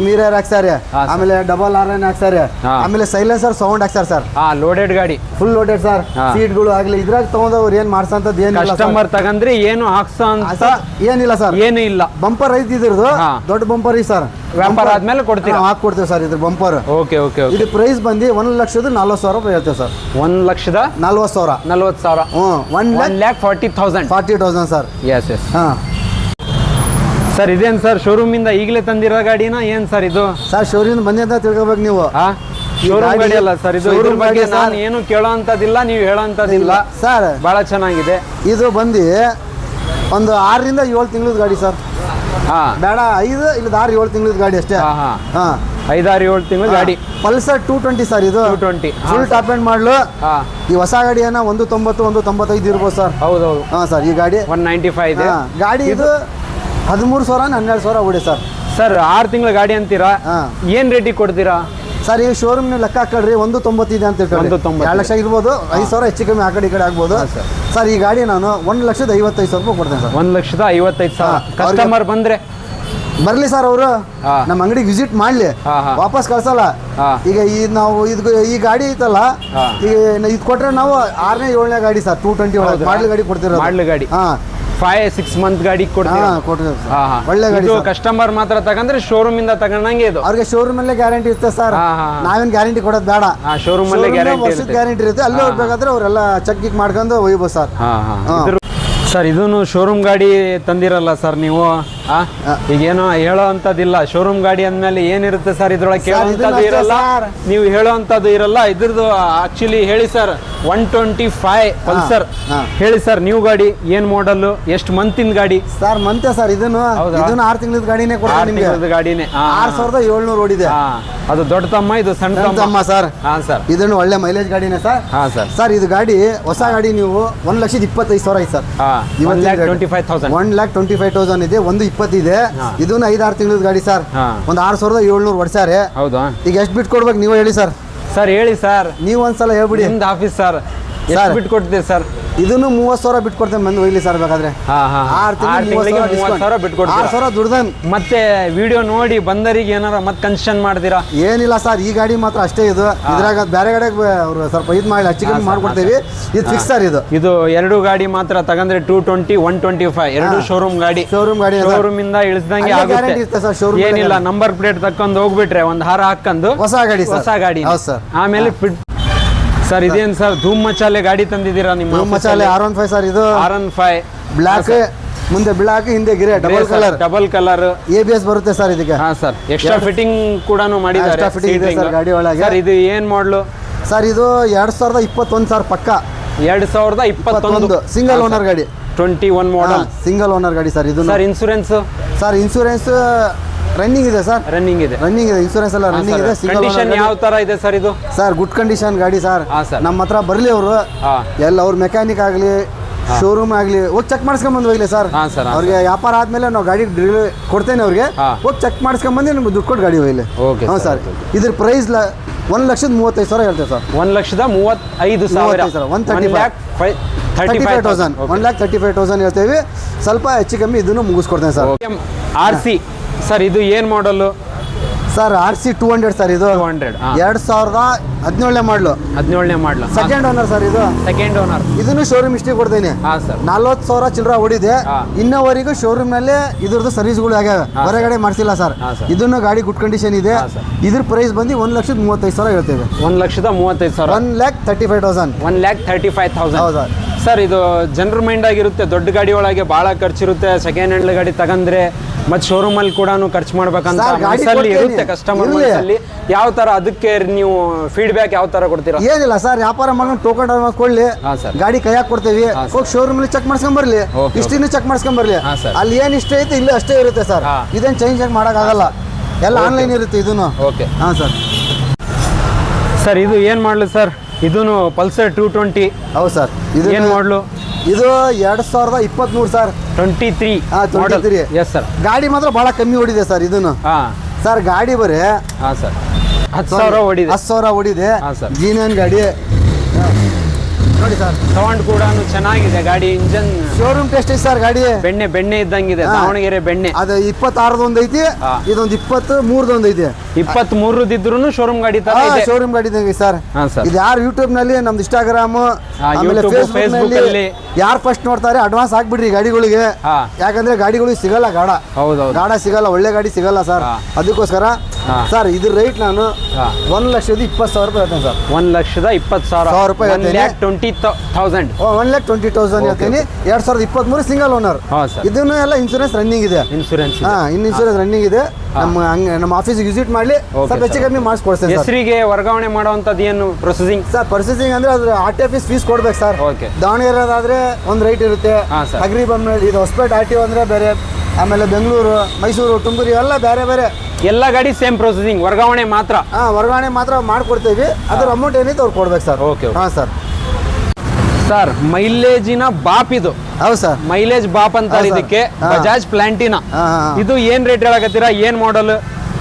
S2: ಮಿರರ್ ಹಾಕ್ಸಾರೆ, ಆಮೇಲೆ ಡಬಲ್ RN ಹಾಕ್ಸಾರೆ, ಆಮೇಲೆ ಸೈಲೆನ್ಸರ್ ಸೌಂಡ್ ಹಾಕ್ಸಾರೆ ಸರ್.
S1: ಲೋಡೆಡ್ ಗಾಡಿ,
S2: ಫುಲ್ ಲೋಡೆಡ್ ಸರ್. ಸೀಟ್ಗಳು ಆಗ್ಲಿ ಇದ್ರಾಗ ತಗೊಂಡವ್ರು ಏನ್ ಮಾಡ್ಸಂತದ್ದು ಏನಿಲ್ಲ.
S1: ಕಸ್ಟಮರ್ ತಗಂದ್ರೆ ಏನು ಹಾಕ್ಸಂತ
S2: ಏನಿಲ್ಲ ಸರ್.
S1: ಏನು ಇಲ್ಲ.
S2: ಬಂಪರ್ ಐತಿ ಇದ್ರದ್ದು, ದೊಡ್ಡ ಬಂಪರ್ ಐತಿ ಸರ್.
S1: ವ್ಯಾಪಾರ ಆದ್ಮೇಲೆ ಕೊಡ್ತೀರಾ?
S2: ಹಾಕೊಡ್ತೇವೆ ಸರ್ ಇದ್ರ ಬಂಪರ್.
S1: Okay okay.
S2: ಇದು ಪ್ರೈಸ್ ಬಂದು 1,40,000 ರೂಪಾಯಿ ಹೇಳ್ತೇವೆ ಸರ್.
S1: 1,40,000.
S2: ಹ್ಞೂ
S1: 1,40,000
S2: ಸರ್.
S1: Yes yes. ಹಾಂ ಸರ್. ಇದೇನು ಸರ್ ಶೋರೂಮ್ ಇಂದ ಈಗಲೇ ತಂದಿರೋ ಗಾಡಿನ ಏನ್ ಸರ್ ಇದು?
S2: ಸರ್ ಶೋರೂಮ್ ಬಂದಿದ್ದ ತಿಳ್ಕೊಬೇಕು ನೀವು.
S1: ಶೋರೂಮ್ ಗಾಡಿ ಅಲ್ಲ ಸರ್ ಇದು. ಇದ್ರ ಬಗ್ಗೆ ನಾನು ಏನು ಕೇಳೋ ಅಂತದಿಲ್ಲ, ನೀವು ಹೇಳೋ ಅಂತದಿಲ್ಲ
S2: ಸರ್.
S1: ಬಹಳ ಚೆನ್ನಾಗಿದೆ. ಇದು
S2: ಬಂದು ಒಂದು 6ರಿಂದ 7 ತಿಂಗಳದ ಗಾಡಿ ಸರ್. ಬೇಡ 5 ಇಲ್ಲ 6-7 ತಿಂಗಳದ ಗಾಡಿ ಅಷ್ಟೇ.
S1: 5-6-7 ತಿಂಗಳ ಗಾಡಿ.
S2: Pulsar 220 sir. ಇದು
S1: 220
S2: ಫುಲ್ ಟಾಪ್ ಎಂಡ್ ಮಾಡಲು. ಈ ಹೊಸ ಗಾಡಿ ಏನೋ 190-195 ಇರ್ಬೋದು ಸರ್.
S1: ಹೌದೌದು.
S2: ಹಾಂ ಸರ್. ಈ ಗಾಡಿ
S1: 195 ಇದೆ.
S2: ಗಾಡಿ ಇದು 13,000-12,000 ಓಡಿ ಸರ್.
S1: ಸರ್ 6 ತಿಂಗಳ ಗಾಡಿ ಅಂತೀರಾ, ಏನ್ ರೇಟಿಗೆ ಕೊಡ್ತೀರಾ
S2: ಸರ್? ಈ ಶೋರೂಮ್ ನೀವು ಲೆಕ್ಕ ಹಾಕೊಳ್ರಿ. 190 ಇದೆ ಅಂತ ಹೇಳ್ತಾರೆ. 2 ಲಕ್ಷ ಇರ್ಬೋದು, 5,000 ಹೆಚ್ಚು ಕಮ್ಮಿ ಆ ಕಡೆ ಈ ಕಡೆ ಆಗ್ಬೋದು ಸರ್. ಈ ಗಾಡಿ ನಾನು 1,55,000 ರೂಪಾಯಿ ಕೊಡ್ತೇನೆ ಸರ್.
S1: 1,55,000. ಕಸ್ಟಮರ್ ಬಂದ್ರೆ
S2: ಬರ್ಲಿ ಸರ್. ಅವರು ನಮ್ಮ ಅಂಗಡಿಗೆ ವಿಸಿಟ್ ಮಾಡ್ಲಿ, ವಾಪಸ್ ಕಳ್ಸಲ್ಲ. ಈಗ ನಾವು ಈ ಗಾಡಿ ಐತಲ್ಲ, ಈಗ ಇದು ಕೊಟ್ರೆ ನಾವು 6ನೇ 7ನೇ ಗಾಡಿ ಸರ್. 220 ಮಾಡ್ಲಿ ಗಾಡಿ ಕೊಡ್ತಿರೋ.
S1: ಮಾಡ್ಲಿ ಗಾಡಿ 5-6 ಮಂತ್ ಗಾಡಿ ಕೊಡ್ತೀವಿ.
S2: ಒಳ್ಳೆ ಗಾಡಿ.
S1: ಕಸ್ಟಮರ್ ಮಾತ್ರ ತಗಂದ್ರೆ ಶೋರೂಮ್ ಇಂದ ತಗೊಂಡಂಗೆ ಇದು.
S2: ಅವ್ರಿಗೆ ಶೋರೂಮ್ ಅಲ್ಲೇ ಗ್ಯಾರಂಟಿ ಇರುತ್ತೆ ಸರ್. ನಾವೇನ್ ಗ್ಯಾರಂಟಿ ಕೊಡೋದು ಬೇಡ.
S1: ಶೋರೂಮ್ ಅಲ್ಲೇ
S2: ಗ್ಯಾರಂಟಿ ಇರುತ್ತೆ. ಅಲ್ಲಿ ಹೋಗ್ಬೇಕಾದ್ರೆ ಅವರೆಲ್ಲ ಚೆಕ್ ಗಿಕ್ ಮಾಡ್ಕೊಂಡು ಒಯ್ಬೋದು ಸರ್.
S1: ಸರ್ ಇದನ್ನು ಶೋರೂಮ್ ಗಾಡಿ ತಂದಿರಲ್ಲ ಸರ್ ನೀವು? ಈಗೇನೋ ಹೇಳೋ ಅಂತದಿಲ್ಲ, ಶೋರೂಮ್ ಗಾಡಿ ಅಂದ್ಮೇಲೆ ಏನಿರುತ್ತೆ ಸರ್ ಇದ್ರೊಳಗೆ ಕೇಳೋಂಥದ್ದು ಇರಲ್ಲ, ನೀವು ಹೇಳೋಂಥದ್ದು ಇರಲ್ಲ. ಇದ್ರದ್ದು ಆಕ್ಚುಲಿ ಹೇಳಿ ಸರ್ 125 ಪಲ್ಸರ್ ಹೇಳಿ ಸರ್, ನ್ಯೂ ಗಾಡಿ, ಏನ್ ಮಾಡಲ್, ಎಷ್ಟು ಮಂತಿನ ಗಾಡಿ
S2: ಸರ್? ಮಂತೆ ಸರ್, ಇದನ್ನು 6 ತಿಂಗಳ ಗಾಡಿನೇ ಕೊಡ್ತಾರೆ ನಿಮಗೆ.
S1: ಗಾಡಿನೇ
S2: 6700 ಓಡಿದೆ.
S1: ಅದು ದೊಡ್ಡ ತಮ್ಮ, ಇದು ಸಣ್ಣ
S2: ತಮ್ಮ ಸರ್.
S1: ಸರ್
S2: ಇದನ್ನು ಒಳ್ಳೆ ಮೈಲೇಜ್ ಗಾಡಿನೇ ಸರ್.
S1: ಸರ್
S2: ಸರ್ ಇದು ಗಾಡಿ ಹೊಸ ಗಾಡಿ, ನೀವು 1,25,000 ಐತೆ ಸರ್. 1,25,000 ಇದೆ, 1,20 ಇದೆ. ಇದನ್ನು 5-6 ತಿಂಗಳ ಗಾಡಿ ಸರ್. ಒಂದು 6,700 ಹೊಡ್ಸಾರೆ.
S1: ಹೌದಾ? ಈಗ
S2: ಎಷ್ಟು ಬಿಟ್ಟು ಕೊಡ್ಬೇಕು ನೀವು ಹೇಳಿ ಸರ್?
S1: ಸರ್ ಹೇಳಿ ಸರ್,
S2: ನೀವು ಒಂದ್ಸಲ ಹೇಳ್ಬಿಡಿ.
S1: ನಿಮ್ದು ಆಫೀಸ್ ಸರ್, ಎಷ್ಟು ಬಿಟ್ಟು ಕೊಡ್ತೀವಿ ಸರ್?
S2: ಇದನ್ನು 30,000 ಬಿಟ್ಟು ಕೊಡ್ತೇನೆ, ಬಂದು ಒಯ್ಲಿ ಸರ್ ಬೇಕಾದ್ರೆ. 6 ತಿಂಗಳಿಗೆ 30,000 ಬಿಟ್ಟು ಕೊಡ್ತೀವಿ. 6,000 ದುಡ್ದನ್.
S1: ಮತ್ತೆ ವಿಡಿಯೋ ನೋಡಿ ಬಂದರಿಗೆ ಏನಾರ ಮತ್ತೆ ಕನ್ಸೆಷನ್ ಮಾಡ್ತೀರಾ?
S2: ಏನಿಲ್ಲ ಸರ್, ಈ ಗಾಡಿ ಮಾತ್ರ ಅಷ್ಟೇ. ಇದು ಇದ್ರಾಗ ಬೇರೆ ಗಾಡಿಗೆ ಅವರು ಸ್ವಲ್ಪ ಇದು ಮಾಡಿ ಹೆಚ್ಚು ಕಮ್ಮಿ ಮಾಡ್ಕೊಡ್ತೀವಿ. ಇದು ಫಿಕ್ಸ್ ಸರ್. ಇದು
S1: 2 ಗಾಡಿ ಮಾತ್ರ ತಗಂದ್ರೆ 220, 125 ಎರಡು ಶೋರೂಮ್ ಗಾಡಿ.
S2: ಶೋರೂಮ್
S1: ಇಂದ ಇಳಿಸ್ದಂಗೆ
S2: ಇರುತ್ತೆ ಸರ್. ಶೋರೂಮ್
S1: ಏನಿಲ್ಲ, ನಂಬರ್ ಪ್ಲೇಟ್ ತಕ್ಕೊಂಡು ಹೋಗ್ಬಿಟ್ರೆ ಒಂದು ಹಾರ ಹಾಕೊಂಡು
S2: ಹೊಸ ಗಾಡಿ
S1: ಸರ್. ಆಮೇಲೆ ಸರ್ ಇದೇನು ಸರ್ ಧೂಮ್ ಮಚಾಲೆ ಗಾಡಿ ತಂದಿದ್ದೀರಾ? ನಿಮ್ಮ
S2: ಧೂಮ್ ಮಚಾಲೆ R15 ಸರ್. ಇದು
S1: R15
S2: ಬ್ಲಾಕ್, ಮುಂದೆ ಬ್ಲಾಕ್, ಹಿಂದೆ ಗಿರೆ,
S1: ಡಬಲ್ ಕಲರ್
S2: ABS ಬರುತ್ತೆ ಸರ್ ಇದಕ್ಕೆ.
S1: ಸರ್ ಎಕ್ಸ್ಟ್ರಾ ಫಿಟ್ಟಿಂಗ್ ಕೂಡ ಮಾಡಿದ್ದಾರೆ
S2: ಸರ್ ಗಾಡಿ ಒಳಗೆ.
S1: ಸರ್ ಇದು ಏನ್ ಮಾಡಲು
S2: ಸರ್? ಇದು 2021 ಸರ್ ಪಕ್ಕ.
S1: 2021
S2: ಸಿಂಗಲ್ ಓನರ್ ಗಾಡಿ.
S1: 21 ಮಾಡಲ್
S2: ಸಿಂಗಲ್ ಓನರ್ ಗಾಡಿ ಸರ್. ಇದು
S1: sir insurance?
S2: Sir insurance running ಇದೆ ಸರ್. ರನ್ನಿಂಗ್ ಇದೆ. ಇನ್ಸೂರೆನ್ಸ್ ಎಲ್ಲ ರನ್ನಿಂಗ್ ಇದೆ.
S1: ಕಂಡೀಷನ್ ಯಾವ ತರ ಇದೆ ಸರ್ ಇದು?
S2: ಸರ್ ಗುಡ್ ಕಂಡೀಷನ್ ಗಾಡಿ ಸರ್. ನಮ್ಮ ಹತ್ರ ಬರ್ಲಿ ಅವರು ಎಲ್ಲ, ಅವ್ರ ಮೆಕ್ಯಾನಿಕ್ ಆಗಲಿ ಶೋರೂಮ್ ಆಗಲಿ ಹೋಗಿ ಚೆಕ್ ಮಾಡಿಸ್ಕೊಂಬಂದು ಹೋಗ್ಲಿ ಸರ್. ಅವ್ರಿಗೆ ವ್ಯಾಪಾರ ಆದ್ಮೇಲೆ ನಾವು ಗಾಡಿ ಕೊಡ್ತೇನೆ, ಅವ್ರಿಗೆ ಹೋಗಿ ಚೆಕ್ ಮಾಡಿಸ್ಕೊಂಬಂದು ನಿಮ್ಗೆ ದುಡ್ಡು ಕೊಟ್ಟು ಗಾಡಿ ಹೋಗ್ಲಿ. ಹ್ಞೂ ಸರ್. ಇದ್ರ ಪ್ರೈಸ್ 1,35,000 ಹೇಳ್ತೇವೆ ಸರ್.
S1: 1,35,000
S2: 1,35,000 ಹೇಳ್ತೇವೆ. ಸ್ವಲ್ಪ ಹೆಚ್ಚು ಕಮ್ಮಿ ಇದನ್ನು ಮುಗಿಸ್ಕೊಡ್ತೇನೆ ಸರ್.
S1: RC ಸರ್ ಇದು ಏನ್ ಮಾಡಲು?
S2: Sir RC 200 sir. ಇದು 2017 ಮಾಡಲು.
S1: 17ನೇ ಮಾಡಲು.
S2: Second owner sir. ಇದು
S1: ಸೆಕೆಂಡ್ ಓನರ್.
S2: ಇದನ್ನು ಶೋರೂಮ್ ಹಿಸ್ಟ್ರಿ ಕೊಡ್ತೀನಿ. 40,000 ಚಿಲ್ಲರ ಓಡಿದೆ. ಇನ್ನವರೆಗೂ ಶೋರೂಮ್ ನಲ್ಲಿ ಇದ್ರದ್ದು ಸರ್ವಿಸ್ಗಳು ಆಗ್ಯಾವ, ಹೊರಗಡೆ ಮಾಡಿಸಿಲ್ಲ ಸರ್. ಇದನ್ನು ಗಾಡಿ ಗುಡ್ ಕಂಡೀಷನ್ ಇದೆ. ಇದ್ರ ಪ್ರೈಸ್ ಬಂದು 1,35,000 ಹೇಳ್ತೇವೆ.
S1: 1,35,000.
S2: 1,35,000.
S1: 1,35,000.
S2: ಹೌದಾ
S1: ಸರ್? ಇದು ಜನರ ಮೈಂಡ್ ಆಗಿರುತ್ತೆ, ದೊಡ್ಡ ಗಾಡಿ ಒಳಗೆ ಭಾಳ ಖರ್ಚಿರುತ್ತೆ. ಸೆಕೆಂಡ್ ಹ್ಯಾಂಡ್ ಗಾಡಿ ತಗಂದ್ರೆ ಮತ್ತೆ ಶೋರೂಮ್ ಅಲ್ಲಿ ಕೂಡ ಖರ್ಚು ಮಾಡ್ಬೇಕಂತ ಮನಸ್ಸಲ್ಲಿ ಇರುತ್ತೆ ಕಸ್ಟಮರ್ ಮನಸ್ಸಲ್ಲಿ. ಯಾವ ತರ ಅದಕ್ಕೆ ನೀವು ಫೀಡ್ಬ್ಯಾಕ್ ಯಾವ ತರ ಕೊಡ್ತೀರಾ?
S2: ಏನಿಲ್ಲ ಸರ್, ವ್ಯಾಪಾರ ಮಾಡೋಣ ಟೋಕನ್ ಕೊಡ್ಲಿ, ಗಾಡಿ ಕೈಯಾಗ ಕೊಡ್ತೇವಿ. ಹೋಗಿ ಶೋರೂಮ್ ಅಲ್ಲಿ ಚೆಕ್ ಮಾಡ್ಸ್ಕೊಂಡ್ ಬರ್ಲಿ, ಇಷ್ಟಿನ ಚೆಕ್ ಮಾಡ್ಸ್ಕೊಂಡ್ ಬರ್ಲಿ. ಅಲ್ಲಿ ಏನ್ ಇಷ್ಟ ಐತೆ ಇಲ್ಲಿ ಅಷ್ಟೇ ಇರುತ್ತೆ ಸರ್. ಇದೇನು ಚೇಂಜ್ ಆಗಿ ಮಾಡೋಕ್ಕಾಗಲ್ಲ, ಎಲ್ಲ ಆನ್ಲೈನ್ ಇರುತ್ತೆ ಇದನ್ನು. ಹಾಂ ಸರ್.
S1: ಸರ್ ಇದು ಏನು ಮಾಡಲು ಸರ್? ಇದೂ ಪಲ್ಸರ್ 220.
S2: ಹೌದು ಸರ್. ಇದು
S1: ಏನು ಮಾಡಲು?
S2: ಇದು 2023 ಸರ್.
S1: 23.
S2: 23.
S1: Yes sir.
S2: ಗಾಡಿ ಮಾತ್ರ ಭಾಳ ಕಮ್ಮಿ ಓಡಿದೆ ಸರ್. ಇದನ್ನು ಸರ್ ಗಾಡಿ ಬರೀ
S1: ಸರ್ 10,000 ಓಡಿದೆ.
S2: 10,000 ಓಡಿದೆ. ಜೀನಿಯನ್ ಗಾಡಿ ನೋಡಿ ಸರ್.
S1: ಸೌಂಡ್ ಕೂಡ ಚೆನ್ನಾಗಿದೆ ಗಾಡಿ. ಇಂಜನ್
S2: ಶೋರೂಮ್ ಟೆಸ್ಟ್ ಐತೆ ಸರ್. ಗಾಡಿ
S1: ಬೆಣ್ಣೆ ಇದ್ದಂಗಿದೆ. ದಾವಣಗೆರೆ ಬೆಣ್ಣೆ.
S2: ಅದು 26 ಐತಿ, ಇದೊಂದು 23 ಐತಿ.
S1: 23 ಇದ್ರು ಶೋರೂಮ್ ಗಾಡಿ ತರ ಇದೆ.
S2: ಶೋರೂಮ್ ಗಾಡಿ ಸರ್. ಇದು ಯಾರು ಯೂಟ್ಯೂಬ್ ನಲ್ಲಿ, ನಮ್ದು ಇನ್ಸ್ಟಾಗ್ರಾಮ್, ಆಮೇಲೆ ಫೇಸ್ಬುಕ್ ನಲ್ಲಿ ಯಾರು ಫಸ್ಟ್ ನೋಡ್ತಾರೆ ಅಡ್ವಾನ್ಸ್ ಹಾಕ್ಬಿಡ್ರಿ ಗಾಡಿಗಳಿಗೆ. ಯಾಕಂದ್ರೆ ಗಾಡಿಗಳಿಗೆ ಸಿಗಲ್ಲ ಗಾಡ ಸಿಗಲ್ಲ, ಒಳ್ಳೆ ಗಾಡಿ ಸಿಗಲ್ಲ ಸರ್. ಅದಕ್ಕೋಸ್ಕರ ಸರ್ ಇದ್ರ ರೇಟ್ ನಾನು 1,20,000 ರೂಪಾಯಿ ಹೇಳ್ತೇನೆ ಸರ್.
S1: 1,20,000 ರೂಪಾಯಿ. 1,20,000.
S2: 1,20,000 ಹೇಳ್ತೀನಿ. 2023 ಸಿಂಗಲ್ ಓನರ್. ಇದನ್ನು ಎಲ್ಲ ಇನ್ಸೂರೆನ್ಸ್ ರನ್ನಿಂಗ್ ಇದೆ.
S1: ಇನ್ಸೂರೆನ್ಸ್
S2: ರನ್ನಿಂಗ್ ಇದೆ. ನಮ್ಮ ಆಫೀಸ್ ವಿಸಿಟ್ ಮಾಡ್ಲಿ, ಸ್ವಲ್ಪ ಹೆಚ್ಚು ಕಮ್ಮಿ ಮಾಡಿಸ್ಕೊಡ್ತೇನೆ.
S1: ಹೆಸರಿಗೆ ವರ್ಗಾವಣೆ ಮಾಡುವಂತದ್ದು ಏನು ಪ್ರೊಸೆಸಿಂಗ್
S2: ಸರ್? ಪ್ರೊಸೆಸಿಂಗ್ ಅಂದ್ರೆ ಅದ್ರ RTO ಫೀಸ್ ಕೊಡ್ಬೇಕು ಸರ್. ದಾವಣಗೆರೆ ಆದ್ರೆ ಒಂದು ರೇಟ್ ಇರುತ್ತೆ. ಅಗ್ರಿ ಬಂದ್ಮೇಲೆ ಇದು ಹೊಸಪೇಟೆ RTO ಅಂದ್ರೆ ಬೇರೆ, ಆಮೇಲೆ ಬೆಂಗಳೂರು, ಮೈಸೂರು, ತುಮಕೂರು ಇವೆಲ್ಲ ಬೇರೆ ಬೇರೆ.
S1: ಎಲ್ಲ ಗಾಡಿ ಸೇಮ್ ಪ್ರೊಸೆಸಿಂಗ್, ವರ್ಗಾವಣೆ ಮಾತ್ರ.
S2: ವರ್ಗಾವಣೆ ಮಾತ್ರ ಮಾಡ್ಕೊಡ್ತೇವಿ. ಅದ್ರ ಅಮೌಂಟ್ ಏನಿದೆ ಅವ್ರು ಕೊಡ್ಬೇಕು ಸರ್. ಹಾಂ ಸರ್.
S1: ಸರ್ ಮೈಲೇಜಿನ ಬಾಪ್ ಇದು.
S2: ಹೌದು ಸರ್.
S1: ಮೈಲೇಜ್ ಬಾಪ್ ಅಂತಾರೆ ಇದಕ್ಕೆ. ಬಜಾಜ್ ಪ್ಲಾಂಟಿನಾ. ಇದು ಏನ್ ರೇಟ್ ಹೇಳಕತ್ತೀರಾ? ಏನ್ ಮಾಡಲ್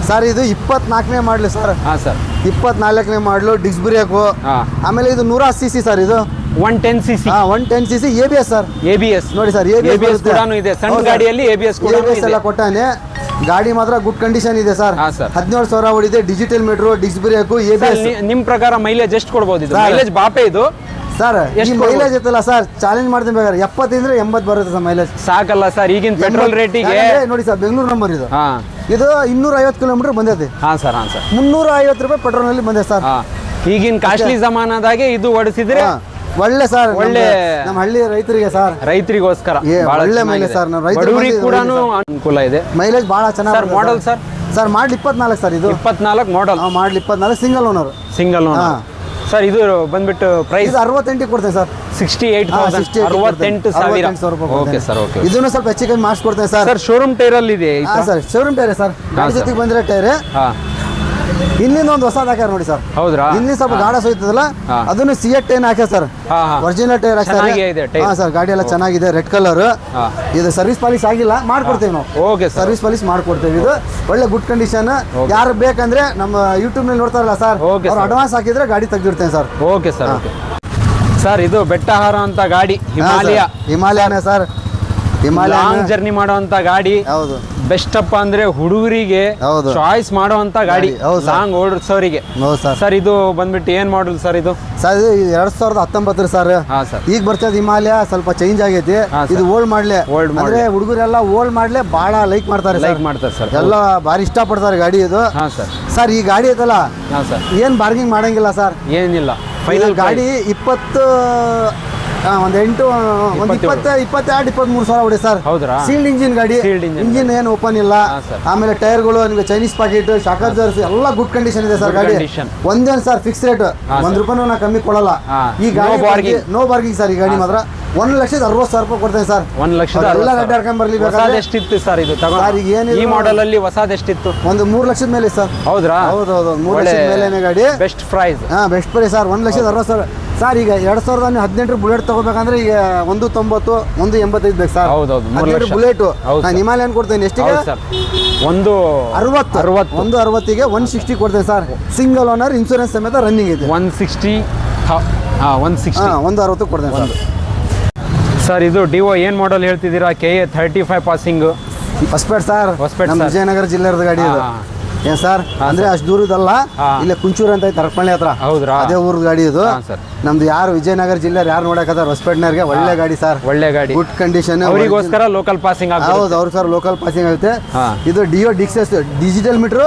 S2: ಸರ್? ಇದು 24ನೇ ಮಾಡಲು ಸರ್.
S1: ಹಾಂ ಸರ್.
S2: 24ನೇ ಮಾಡಲು, ಡಿಸ್ಕ್ ಬ್ರೇಕು. ಆಮೇಲೆ ಇದು 110cc ಸರ್. ಇದು
S1: 110cc.
S2: 110cc ABS sir.
S1: ABS
S2: ನೋಡಿ ಸರ್. ABS
S1: ಕೂಡ ಇದೆ. ಸಣ್ಣ ಗಾಡಿಯಲ್ಲಿ ABS
S2: ಎಲ್ಲ ಕೊಟ್ಟಾನೆ. ಗಾಡಿ ಮಾತ್ರ ಗುಡ್ ಕಂಡೀಷನ್ ಇದೆ ಸರ್. 17,000 ಓಡಿದೆ. Digital meter, disc brake, ABS.
S1: ನಿಮ್ ಪ್ರಕಾರ ಮೈಲೇಜ್ ಎಷ್ಟು ಕೊಡ್ಬೋದು ಇದು? ಮೈಲೇಜ್ ಬಾಪೆ ಇದು
S2: ಸರ್. ಮೈಲೇಜ್ ಇತ್ತಲ್ಲ ಸರ್, ಚಾಲೆಂಜ್ ಮಾಡ್ತೀನಿ ಬೇಕಾದ್ರೆ 70 80 ಬರುತ್ತೆ ಸರ್ ಮೈಲೇಜ್.
S1: ಸಾಕಲ್ಲ ಸರ್ ಈಗಿನ ಪೆಟ್ರೋಲ್ ರೇಟಿಗೆ?
S2: ನೋಡಿ ಸರ್, ಬೆಂಗಳೂರು ನಂಬರ್ ಇದು. ಇದು 250 ಕಿಲೋಮೀಟರ್ ಬಂದೈತಿ.
S1: ಹಾಂ ಸರ್.
S2: 350 ರೂಪಾಯಿ ಪೆಟ್ರೋಲ್ ನಲ್ಲಿ ಬಂದೆ ಸರ್.
S1: ಈಗಿನ ಕಾಸ್ಟ್ಲಿ ಜಮಾನದಾಗೆ ಇದು ಓಡಿಸಿದ್ರೆ
S2: ಒಳ್ಳೆ ಸರ್,
S1: ಒಳ್ಳೆ
S2: ನಮ್ಮ ಹಳ್ಳಿ ರೈತರಿಗೆ ಸರ್,
S1: ರೈತರಿಗೋಸ್ಕರ
S2: ಒಳ್ಳೆ ಮೈಲೇಜ್ ಸರ್. ನಾವು
S1: ಬಡವರಿಗೆ ಕೂಡ ಅನುಕೂಲ ಇದೆ.
S2: ಮೈಲೇಜ್ ಬಹಳ ಚೆನ್ನಾಗಿ.
S1: ಮಾಡಲ್ ಸರ್
S2: ಸರ್ ಮಾಡ್ಲಿ 24 ಸರ್, ಇದು
S1: 24 ಮಾಡಲ್.
S2: ಮಾಡ್ಲಿ 24 ಸಿಂಗಲ್ ಓನರ್.
S1: ಸರ್ ಇದು ಬಂದ್ಬಿಟ್ಟು ಪ್ರೈಸ್
S2: 68 ಕೊಡ್ತೇನೆ ಸರ್.
S1: 68,000. Okay sir, okay.
S2: ಇದನ್ನು ಸ್ವಲ್ಪ ಹೆಚ್ಚು ಕಮ್ಮಿ ಮಾಡಿಸ್ಕೊಡ್ತೇನೆ ಸರ್.
S1: ಸರ್ ಶೋರೂಮ್ ಟೈರ್ ಅಲ್ಲಿ ಇದೆ
S2: ಸರ್, ಶೋರೂಮ್ ಟೈರ್ ಸರ್, ಗಾಡಿ ಜೊತೆಗೆ ಬಂದಿರೋ ಟೈರ್. ಇಲ್ಲಿಂದ ಒಂದು ಹೊಸದು ಹಾಕ್ಯಾರ ನೋಡಿ ಸರ್.
S1: ಹೌದ್ರಾ?
S2: ಇಲ್ಲಿ ಸ್ವಲ್ಪ ಗಾಢ ಸೋಯ್ತದಲ್ಲ, ಅದನ್ನು ಸಿಎಟ್ ಟೈರ್ ಹಾಕ್ಯಾರ ಸರ್. ಒರಿಜಿನಲ್ ಟೈರ್ ಹಾಕ್ತಾರೆ. ಹಾ ಸರ್, ಗಾಡಿ ಎಲ್ಲ ಚೆನ್ನಾಗಿದೆ, ರೆಡ್ ಕಲರ್. ಇದು ಸರ್ವಿಸ್ ಪಾಲಿಶ್ ಆಗಿಲ್ಲ, ಮಾಡ್ಕೊಡ್ತೇವೆ ನಾವು.
S1: ಓಕೆ,
S2: ಸರ್ವಿಸ್ ಪಾಲಿಶ್ ಮಾಡ್ಕೊಡ್ತೇವೆ. ಇದು ಒಳ್ಳೆ ಗುಡ್ ಕಂಡೀಷನ್. ಯಾರು ಬೇಕಂದ್ರೆ ನಮ್ಮ ಯೂಟ್ಯೂಬ್ ನಲ್ಲಿ ನೋಡ್ತಾರಲ್ಲ ಸರ್, ಅವ್ರು ಅಡ್ವಾನ್ಸ್ ಹಾಕಿದ್ರೆ ಗಾಡಿ ತೆಗ್ದಿರ್ತೇನೆ ಸರ್.
S1: Okay sir. ಸರ್ ಇದು ಬೆಟ್ಟ ಹಾರುವಂತ ಗಾಡಿ,
S2: ಹಿಮಾಲಯನೇ ಸರ್.
S1: ಲಾಂಗ್ ಜರ್ನಿ ಮಾಡುವಂತ ಗಾಡಿ.
S2: ಹೌದು.
S1: ಬೆಸ್ಟ್ ಅಪ್ಪ ಅಂದ್ರೆ ಹುಡುಗರಿಗೆ ಚಾಯ್ಸ್ ಮಾಡುವಂತ ಗಾಡಿ, ಲಾಂಗ್ ಓಡಿಸೋರಿಗೆ. ಸರ್ ಇದು ಬಂದ್ಬಿಟ್ಟು ಏನ್ ಮಾಡಲ್ ಸರ್ ಇದು?
S2: ಸರ್ ಇದು 2019 ಸರ್. ಈಗ ಬರ್ತದೆ ಹಿಮಾಲಯ, ಸ್ವಲ್ಪ ಚೇಂಜ್ ಆಗೈತಿ. ಇದು ಓಲ್ಡ್ ಮಾಡ್ಲೆ, ಅಂದ್ರೆ ಹುಡುಗರೆಲ್ಲ ಓಲ್ಡ್ ಮಾಡ್ಲೆ ಬಹಳ ಲೈಕ್ ಮಾಡ್ತಾರೆ
S1: ಸರ್.
S2: ಎಲ್ಲ ಭಾರಿ ಇಷ್ಟ ಪಡ್ತಾರೆ ಗಾಡಿ ಇದು. ಸರ್ ಈ ಗಾಡಿ ಐತಲ್ಲ, ಏನ್ ಬಾರ್ಗಿಂಗ್ ಮಾಡಂಗಿಲ್ಲ ಸರ್,
S1: ಏನಿಲ್ಲ.
S2: ಫೈನಲ್ ಗಾಡಿ 22-23 ಸಾವಿರ ಹೊಡಿ ಸರ್. ಸೀಲ್ಡ್ ಇಂಜಿನ್ ಗಾಡಿ, ಇಂಜಿನ್ ಏನು ಓಪನ್ ಇಲ್ಲ. ಆಮೇಲೆ ಟೈರ್ಗಳು ನಿಮಗೆ ಚೈನೀಸ್ ಪಾಕೆಟ್, ಶಾಕ್ ಅಬ್ಸರ್ವರ್ಸ್ ಎಲ್ಲ ಗುಡ್ ಕಂಡೀಷನ್ ಇದೆ ಸರ್. ಗಾಡಿ ಒಂದೇನು ಸರ್ ಫಿಕ್ಸ್ ರೇಟ್, ₹1 ನಾ ಕಮ್ಮಿ ಕೊಡಲ್ಲ. ಈ ಗಾಡಿ ನೋ ಬಾರ್ಗಿಂಗ್ ಸರ್. ಈ ಗಾಡಿ ಮಾತ್ರ 1,60,000 ರೂಪಾಯಿ ಕೊಡ್ತೇನೆ ಸರ್.
S1: 1,00,000
S2: ಎಲ್ಲ ಅಡ್ಡಾಡ್ಕೊಂಡ್ ಬರ್ಲಿ.
S1: ಎಷ್ಟಿತ್ತು ಸರ್ ಇದು? ಈ ಮಾಡೆಲ್ ಅಲ್ಲಿ ಹೊಸದು ಎಷ್ಟಿತ್ತು?
S2: ಒಂದು 3 ಲಕ್ಷದ ಮೇಲೆ ಸರ್.
S1: ಹೌದ್ರಾ?
S2: ಹೌದೌದು, 3 ಲಕ್ಷದ ಮೇಲೆ ಗಾಡಿ.
S1: Best price.
S2: Best price sir, 1,60,000 sir. ಈಗ 2018 ಬುಲೆಟ್ ತಗೋಬೇಕಂದ್ರೆ ಈಗ 190, 185 ಬೇಕು ಸರ್.
S1: ಹೌದೌದು,
S2: ಬುಲೆಟ್ ನಾನು ಹಿಮಾಲಯನ್ ಕೊಡ್ತೇನೆ. ಎಷ್ಟಿಗೆ? 160ಗೆ 160 ಕೊಡ್ತೇನೆ ಸರ್. ಸಿಂಗಲ್ ಓನರ್, ಇನ್ಶೂರೆನ್ಸ್ ಸಮೇತ ರನ್ನಿಂಗ್ ಇದೆ. 160 ಕೊಡ್ತೇನೆ ಸರ್.
S1: ಸರ್ ಇದು ಡಿವೋ ಏನ್ ಮಾಡಲ್ ಹೇಳ್ತಿದ್ದೀರಾ? KA 35 passing,
S2: Hosapete sir. ನಮ್ಮ ವಿಜಯನಗರ ಜಿಲ್ಲೆಯ ಗಾಡಿ ಇದು. ಏನ್ ಸರ್, ಅಂದ್ರೆ ಅಷ್ಟು ದೂರದಲ್ಲ, ಇಲ್ಲ ಕುಂಚೂರು ಅಂತ ಐತೆ ಹರಪಳ್ಳಿ ಹತ್ರ. ಅದೇ ಊರದ ಗಾಡಿ ಇದು. ನಮ್ದು ಯಾರು ವಿಜಯನಗರ ಜಿಲ್ಲೆ ಯಾರು ನೋಡಕತ್ತಾರ ಹೊಸಪೇಟೆನವ್ರಿಗೆ ಒಳ್ಳೆ ಗಾಡಿ ಸರ್. ಒಳ್ಳೆ ಗಾಡಿ, ಗುಡ್ ಕಂಡೀಷನ್.
S1: ಅವರಿಗೋಸ್ಕರ ಲೋಕಲ್ ಪಾಸಿಂಗ್.
S2: ಹೌದು, ಅವ್ರು ಸರ್ ಲೋಕಲ್ ಪಾಸಿಂಗ್ ಆಗುತ್ತೆ. ಇದು ಡಿಯೋ ಡಿಕ್ಸಸ್ ಡಿಜಿಟಲ್ ಮೀಟರ್.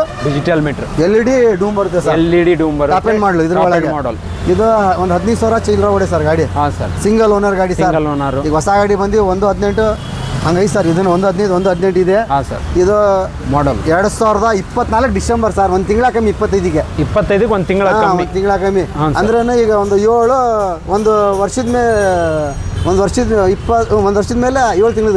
S2: LED ಡೂಮ್ ಬರುತ್ತೆ ಸರ್. LED ಡೂಮ್ ಬರುತ್ತೆ. ಟಾಪ್ ಎಂಡ್ ಮಾಡಲು ಇದ್ರ ಒಳಗೆ ಮಾಡಲ್. ಇದು ಒಂದು 15,000 ಚಿಲ್ಲರೆ ಹೊಡೆ ಸರ್ ಗಾಡಿ. ಸಿಂಗಲ್ ಓನರ್ ಗಾಡಿ ಸರ್. ಈಗ ಹೊಸ ಗಾಡಿ ಬಂದು 118 ಹಂಗೈತೆ ಸರ್. ಇದನ್ನು 115, 118 ಇದೆ. ಇದು ಮಾಡಲ್ 2024 ಡಿಸೆಂಬರ್ ಸರ್. ಒಂದು ತಿಂಗಳ ಕಮ್ಮಿ, 25ಗೆ ಒಂದು ತಿಂಗಳ ಕಮ್ಮಿ. ಅಂದ್ರೆ ಈಗ ಒಂದು 7 ಒಂದು ವರ್ಷದ ಮೇಲೆ, ಒಂದು ವರ್ಷದ ಮೇಲೆ 7 ತಿಂಗಳ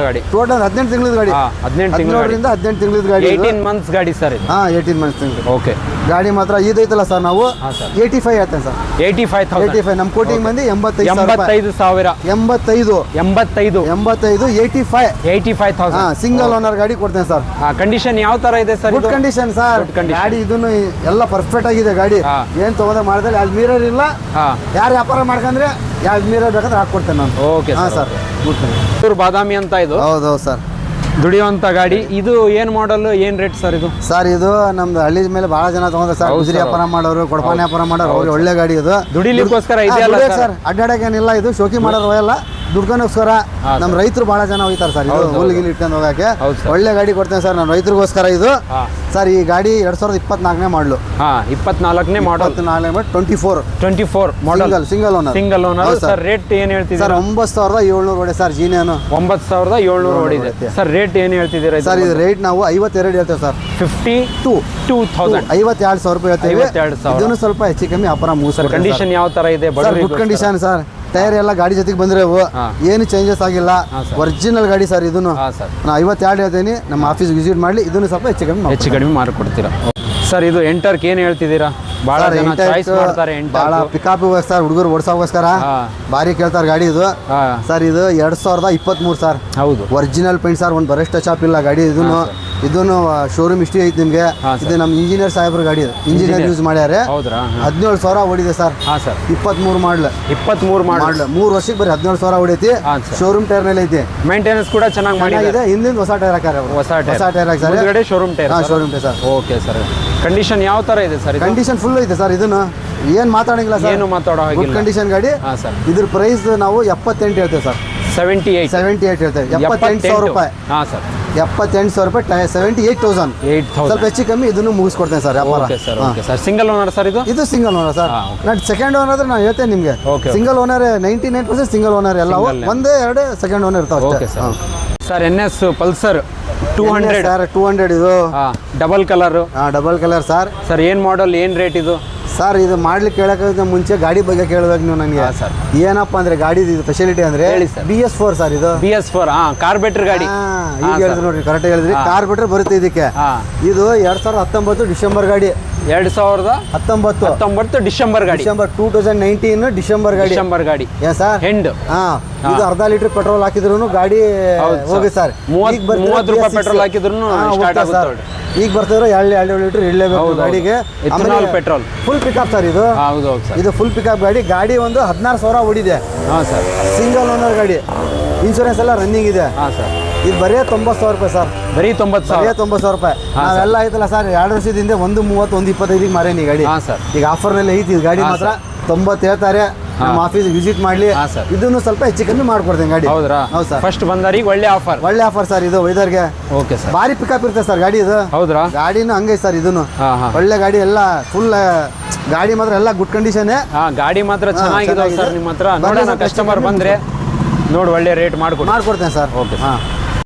S2: ಗಾಡಿ. ಟೋಟಲ್ 18 ತಿಂಗಳ ಗಾಡಿ. 17ರಿಂದ 18 ತಿಂಗಳ ಗಾಡಿ.
S1: 18 ಮಂತ್ಸ್ ಗಾಡಿ ಸರ್.
S2: 18 ಮಂತ್ಸ್.
S1: ಓಕೆ.
S2: ಗಾಡಿ ಮಾತ್ರ ಇದೈತಲ್ಲ ಸರ್, ನಾವು 85 ಹೇಳ್ತೇನೆ ಸರ್. 85 ನಮ್ಮ ಕೋಟಿಂಗ್ ಮಂದಿ 85,000. 85,000 ಸಿಂಗಲ್ ಓನರ್ ಗಾಡಿ ಕೊಡ್ತೇನೆ ಸರ್.
S1: ಕಂಡೀಷನ್ ಯಾವ ತರ ಇದೆ ಸರ್?
S2: Good condition sir. ಗಾಡಿ ಇದನ್ನು ಎಲ್ಲ ಪರ್ಫೆಕ್ಟ್ ಆಗಿದೆ ಗಾಡಿ. ಏನ್ ತಗೊಂಡ ಮಾಡಿದ್ರೆ ಯಾವ್ದು ಮಿರರ್ ಇಲ್ಲ. ಯಾರು ವ್ಯಾಪಾರ ಮಾಡ್ಕಂದ್ರೆ ಯಾವ್ದು ಮಿರರ್ ಬೇಕಾದ್ರೆ ಹಾಕೊಡ್ತೇನೆ ನಾನು. Okay sir.
S1: ಬಾದಾಮಿ ಅಂತ ಇದು.
S2: ಹೌದು ಸರ್.
S1: ದುಡಿಯುವಂತ ಗಾಡಿ ಇದು. ಏನ್ ಮಾಡಲ್, ಏನ್ ರೇಟ್ ಸರ್ ಇದು?
S2: ಸರ್ ಇದು ನಮ್ದು ಹಳ್ಳಿ ಮೇಲೆ ಬಹಳ ಜನ ತಗೊಂಡ್ರೆ ಸರ್. ಗುಜರಿ ವ್ಯಾಪಾರ ಮಾಡೋರು, ಕೊಡಪಾನೆ ವ್ಯಾಪಾರ ಮಾಡೋರು, ಅವ್ರಿಗೆ ಒಳ್ಳೆ ಗಾಡಿ ಇದು.
S1: ದುಡಿಲಿಕ್ಕೋಸ್ಕರ ಸರ್.
S2: ಅಡ್ಡಾಡಕೇನಿಲ್ಲ, ಇದು ಶೋಕಿ ಮಾಡೋರು ಹೋಯಲ್ಲ, ದುಡ್ಕೋಸ್ಕರ. ನಮ್ಮ ರೈತರು ಬಹಳ ಜನ ಹೋಗ್ತಾರೆ ಸರ್. ಇದು ಹುಲ್ಗಿಲ್ ಇಟ್ಕೊಂಡು ಹೋಗಕ್ಕೆ ಒಳ್ಳೆ ಗಾಡಿ ಕೊಡ್ತೇನೆ ಸರ್ ನಾನು ರೈತರಿಗೋಸ್ಕರ. ಇದು ಸರ್ ಈ ಗಾಡಿ 2024ನೇ ಮಾಡಲು.
S1: 24ನೇ model. 24 model.
S2: Single owner
S1: sir. Rate ಏನ್ ಹೇಳ್ತಿದ್ದೀರಾ
S2: ಸರ್? 9,700 ಹೊಡೆ ಸರ್. ಜೀನಿಯನು
S1: 9,700 ಹೊಡಿದೆ ಸರ್. ರೇಟ್ ಏನ್ ಹೇಳ್ತಿದ್ದೀರಾ
S2: ಸರ್? ಇದು ರೇಟ್ ನಾವು 52 ಹೇಳ್ತೇವೆ ಸರ್.
S1: 52,000
S2: 52,000 ರೂಪಾಯಿ ಹೇಳ್ತೇವೆ. ಇದನ್ನು ಸ್ವಲ್ಪ ಹೆಚ್ಚು ಕಮ್ಮಿ ವ್ಯಾಪಾರ ಮುಗಿಸ್ತಾರೆ.
S1: ಕಂಡೀಷನ್ ಯಾವ ತರ ಇದೆ?
S2: Good condition sir. ಟೈರ್ ಎಲ್ಲ ಗಾಡಿ ಜೊತೆಗೆ ಬಂದ್ರೆ ಏನು ಚೇಂಜಸ್ ಆಗಿಲ್ಲ. ಒರಿಜಿನಲ್ ಗಾಡಿ ಸರ್. ಇದನ್ನು ನಾನು 52 ಹೇಳ್ತೀನಿ. ನಮ್ಮ ಆಫೀಸ್ ವಿಸಿಟ್ ಮಾಡಿ ಇದನ್ನು ಸ್ವಲ್ಪ ಹೆಚ್ಚು ಕಡಿಮೆ
S1: ಮಾಡಿಕೊಡ್ತೀರಾ ಸರ್? ಇದು ಎಂಟರ್ಕ್ ಏನು ಹೇಳ್ತಿದ್ದೀರಾ? ಭಾಳ ಚಾಯ್ಸ್ ಮಾಡ್ತಾರೆ.
S2: ಭಾಳ ಪಿಕಪ್ ಸರ್, ಹುಡುಗರು ಓಡಿಸೋಗೋಸ್ಕರ ಭಾರಿ ಕೇಳ್ತಾರೆ ಗಾಡಿ ಇದು ಸರ್. ಇದು 2023 ಸರ್. ಹೌದು, ಒರಿಜಿನಲ್ ಪೇಂಟ್ ಸರ್. ಒಂದು ಬರೆಸ್ಟ್ ಟಚ್ ಇಲ್ಲ ಗಾಡಿ. ಇದನ್ನು ಶೋರೂಮ್ ಹಿಸ್ಟ್ರಿ ಐತಿ ನಿಮಗೆ. ಇದು ನಮ್ಮ ಇಂಜಿನಿಯರ್ ಸಾಹೇಬ್ರ ಗಾಡಿ. ಇಂಜಿನಿಯರ್ ಯೂಸ್ ಮಾಡ್ಯಾರೆ. 17,000 ಓಡಿದೆ ಸರ್. 23 ಮಾಡಲು. 3 ವರ್ಷಕ್ಕೆ ಬರೀ 17,000 ಹೊಡೈತಿ. ಶೋರೂಮ್ ಟೈರ್ ನಲ್ಲಿ ಐತಿ.
S1: ಮೇಂಟೆನೆನ್ಸ್ ಕೂಡ ಚೆನ್ನಾಗಿ ಮಾಡಿದೆ.
S2: ಹಿಂದಿಂದ ಹೊಸ ಟೈರ್ ಹಾಕ್ಯಾರೆ. ಹೊಸ ಟೈರ್ ಹಾಕ್ತಾರೆ. Showroom tyre sir.
S1: Okay sir. Condition ಯಾವ ತರ ಇದೆ ಸರ್?
S2: ಕಂಡೀಷನ್ ಫುಲ್ ಐತೆ ಸರ್. ಇದನ್ನು ಏನು ಮಾತಾಡಂಗಿಲ್ಲ ಸರ್.
S1: ಏನು ಮಾತಾಡೋ
S2: ಗುಡ್ ಕಂಡೀಷನ್ ಗಾಡಿ. ಇದ್ರ ಪ್ರೈಸ್ ನಾವು 78 ಹೇಳ್ತೇವೆ ಸರ್.
S1: 78
S2: 78 ಹೇಳ್ತೇವೆ 78,000 ರೂಪಾಯಿ.
S1: ಹಾಂ ಸರ್
S2: 78,000 ರೂಪಾಯಿ 78,000 ಸ್ವಲ್ಪ ಹೆಚ್ಚು ಕಮ್ಮಿ ಇದನ್ನು ಮುಗಿಸ್ಕೊಡ್ತೇನೆ ಸರ್ ವ್ಯಾಪಾರ.
S1: Okay sir okay sir single owner sir ಇದು?
S2: ಇದು ಸಿಂಗಲ್ ಓನರ್ ಸರ್. ನಾನು ಸೆಕೆಂಡ್ ಓನರ್ ಆದ್ರೆ ನಾನು ಹೇಳ್ತೇನೆ ನಿಮಗೆ. ಸಿಂಗಲ್ ಓನರ್ 99% ಸಿಂಗಲ್ ಓನರ್ ಎಲ್ಲ ಒಂದೇ ಎರಡು ಸೆಕೆಂಡ್ ಓನರ್ ಇರ್ತಾವೆ
S1: okay sir. Sir NS Pulsar 200
S2: sir 200 ಇದು
S1: double colour.
S2: Double colour sir.
S1: Sir ಏನು ಮಾಡಲ್ ಏನು ರೇಟ್ ಇದು?
S2: ಸರ್ ಇದು ಮಾಡ್ಲಿಕ್ಕೆ ಕೇಳೋಕ್ಕಿಂತ ಮುಂಚೆ ಗಾಡಿ ಬಗ್ಗೆ ಕೇಳಬೇಕು ನೀವು ನನಗೆ.
S1: ಸರ್
S2: ಏನಪ್ಪ ಅಂದ್ರೆ ಗಾಡಿ ಇದು ಫೆಸಿಲಿಟಿ ಅಂದ್ರೆ BS4 ಸರ್ ಇದು.
S1: BS4 ಕಾರ್ಬೇಟರ್ ಗಾಡಿ.
S2: ಈಗ ಹೇಳಿದ್ರಿ ನೋಡ್ರಿ, ಕರೆಕ್ಟ್ ಹೇಳಿದ್ರಿ. ಕಾರ್ಬೇಟರ್ ಬರುತ್ತೆ ಇದಕ್ಕೆ. ಇದು 2019 ಡಿಸೆಂಬರ್ ಗಾಡಿ.
S1: 2019 ಡಿಸೆಂಬರ್ ಗಾಡಿ.
S2: ಡಿಸೆಂಬರ್ 2019 ಡಿಸೆಂಬರ್ ಗಾಡಿ.
S1: ಡಿಸೆಂಬರ್ ಗಾಡಿ
S2: ಏನ್ ಸರ್?
S1: ಹೆಂಡ್.
S2: ಇದು ಅರ್ಧ ಲೀಟರ್ ಪೆಟ್ರೋಲ್ ಹಾಕಿದ್ರು ಗಾಡಿ ಹೋಗಿ ಸರ್.
S1: 30 ರೂಪಾಯಿ ಪೆಟ್ರೋಲ್ ಹಾಕಿದ್ರು ಸ್ಟಾರ್ಟ್ ಆಗುತ್ತೆ.
S2: ಈಗ ಬರ್ತಿದ್ರು 2 ಲೀಟರ್ ಇಡಲೇಬೇಕು ಗಾಡಿಗೆ.
S1: ಪೆಟ್ರೋಲ್
S2: ಫುಲ್ ಪಿಕಪ್ ಸರ್ ಇದು.
S1: ಹೌದು ಸರ್.
S2: ಇದು ಫುಲ್ ಪಿಕಪ್ ಗಾಡಿ. ಗಾಡಿ ಒಂದು 16,000 ಓಡಿದೆ.
S1: ಹಾಂ ಸರ್.
S2: ಸಿಂಗಲ್ ಓನರ್ ಗಾಡಿ. ಇನ್ಶೂರೆನ್ಸ್ ಎಲ್ಲ ರನ್ನಿಂಗ್ ಇದೆ.
S1: ಹಾಂ ಸರ್.
S2: ಇದು ಬರೀ 90,000 ರೂಪಾಯಿ ಸರ್.
S1: ಬರೀ 90,000
S2: ರೂಪಾಯಿ. ನಾವೆಲ್ಲ ಐತಲ್ಲ ಸರ್ 2 ವರ್ಷದಿಂದ 130 125 ಮಾರೇನಿ ಗಾಡಿ.
S1: ಹಾಂ ಸರ್.
S2: ಈಗ ಆಫರ್ನಲ್ಲಿ ಐತಿ ಇದು ಗಾಡಿ ಮಾತ್ರ 90 ಹೇಳ್ತಾರೆ. ನಮ್ಮ ಆಫೀಸ್ ವಿಸಿಟ್ ಮಾಡ್ಲಿ, ಇದನ್ನು ಸ್ವಲ್ಪ ಹೆಚ್ಚು ಕಮ್ಮಿ ಮಾಡ್ಕೊಡ್ತೇನೆ ಗಾಡಿ.
S1: ಹೌದ್ರಾ? ಹೌದು ಸರ್. ಫಸ್ಟ್ ಬಂದವರಿಗೆ ಒಳ್ಳೆ ಆಫರ್.
S2: ಒಳ್ಳೆ ಆಫರ್ ಸರ್ ಇದು ವೈದರ್ಗೆ.
S1: Okay sir.
S2: ಭಾರಿ ಪಿಕಪ್ ಇರ್ತದೆ ಸರ್ ಗಾಡಿ ಇದು.
S1: ಹೌದ್ರಾ?
S2: ಗಾಡಿನೂ ಹಂಗೆ ಸರ್ ಇದನ್ನು ಒಳ್ಳೆ ಗಾಡಿ. ಎಲ್ಲ ಫುಲ್ ಗಾಡಿ ಮಾತ್ರ ಎಲ್ಲ ಗುಡ್ ಕಂಡೀಷನ್.
S1: ಗಾಡಿ ಮಾತ್ರ ಚೆನ್ನಾಗಿದೆ ಸರ್. ನಿಮ್ಮ ಹತ್ರ ನೋಡೋಣ, ಕಸ್ಟಮರ್ ಬಂದ್ರೆ ನೋಡಿ ಒಳ್ಳೆ ರೇಟ್ ಮಾಡ್ಕೊಡ್ತೇನೆ
S2: ಸರ್.
S1: ಓಕೆ.